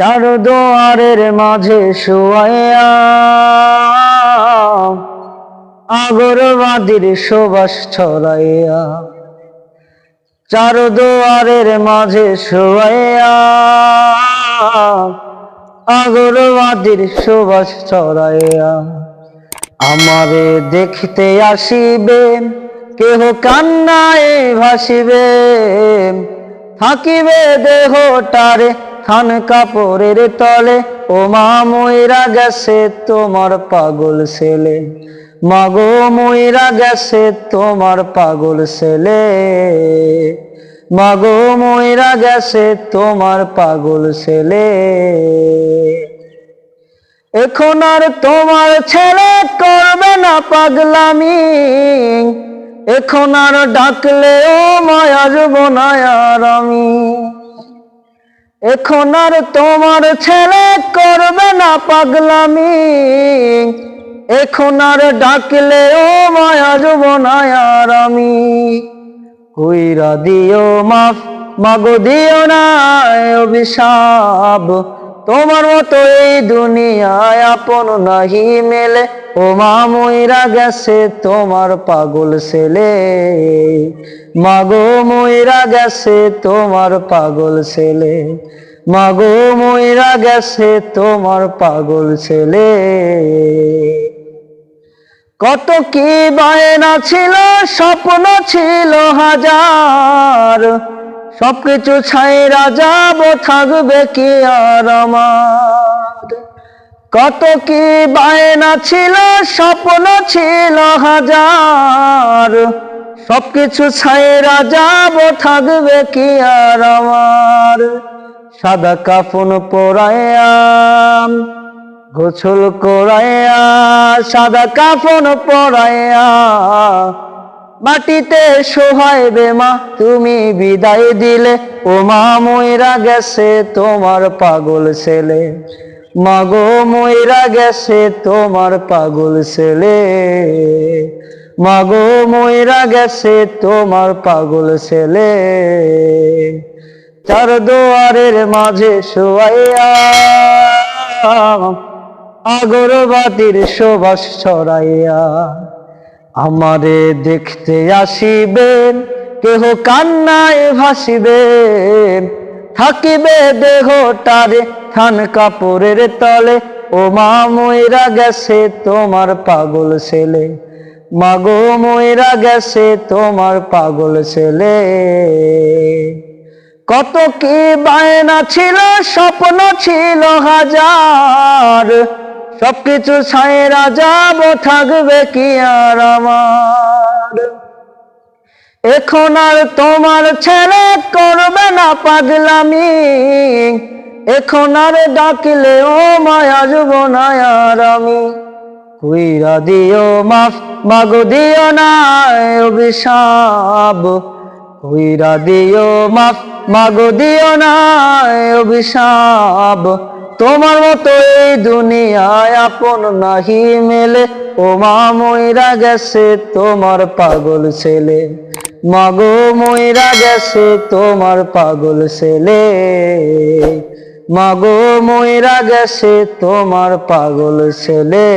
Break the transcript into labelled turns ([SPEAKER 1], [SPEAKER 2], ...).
[SPEAKER 1] চার দুয়ারের মাঝে শুয়াইয়া আগরবাতির সুবাস ছড়াইয়া, চার দুয়ারের মাঝে শুয়াইয়া আগরবাতির সুবাস ছড়াইয়া, আমারে দেখতে আসিবে কেহ কান্নায় ভাসিবে, থাকিবে দেহটারে থান কাপড়ের তলে, ও মা মইরা গেছে তোমার পাগল ছেলে, মাগো মইরা গেছে তোমার পাগল ছেলে, মাগো মইরা গেছে তোমার পাগল ছেলে। এখন আর তোমার ছেলে করবে না পাগলামি, এখন আর ডাকলেও মায়া যাব না আর আমি, এখন আর তোমার ছেলে করবে না পাগলামি, এখন আর ডাকলেও মায়া যাব না আর আমি। কইরা দিও মাফ মাগো দিও না অভিশাপ, তোমার মতো এই দুনিয়ায় আপন নাহি মেলে, ও মা মইরা গেছে তোমার পাগল ছেলে, মাগো মইরা গেছে তোমার পাগল ছেলে, মাগো মইরা গেছে তোমার পাগল ছেলে। কত কি বায়না ছিল, স্বপ্ন ছিল হাজার, সবকিছু ছাইরা যাব, থাকবে কি আর আমার। কত কি বায়না ছিল, স্বপ্ন ছিল হাজার, সবকিছু ছাইরা যাব, থাকবে কি আর আমার। সাদা কাফন পরাইয়া গোসল করাইয়া, সাদা কাফন পরাইয়া মাটিতে শোহাইবে মা তুমি বিদায় দিলে, ও মা মইরা গেছে তোমার পাগল ছেলে, মাগো মইরা গেছে তোমার পাগল ছেলে, মাগো মইরা গেছে তোমার পাগল ছেলে। চার দুয়ারের মাঝে শুয়াইয়া আগরবাতির সুবাস ছড়াইয়া, আমারে দেখতে আসিবেন কেহ কান্নায় ভাসিবেন, থাকিবে দেহটারে থান কাপড়ের তলে, ও মা মইরা গেছে তোমার পাগল ছেলে, মাগো মইরা গেছে তোমার পাগল ছেলে। কত কি বায়না ছিল, স্বপ্ন ছিল হাজার, সবকিছু ছাইরা যাব, থাকবে কি আর আমার। এখন আর তোমার ছেলে করবে না পাগলামি, এখন আর ডাকলেও মায়া যাব না আর আমি। কইরা দিও মাফ মাগো দিও না অভিশাপ, কইরা দিও মাফ মাগো দিও না অভিশাপ, তোমার মতো এই দুনিয়ায় আপন নাহি মেলে, ও মা মইরা গেছে তোমার পাগল ছেলে, মাগো মইরা গেছে তোমার পাগল ছেলে, মাগো মইরা গেছে তোমার পাগল ছেলে।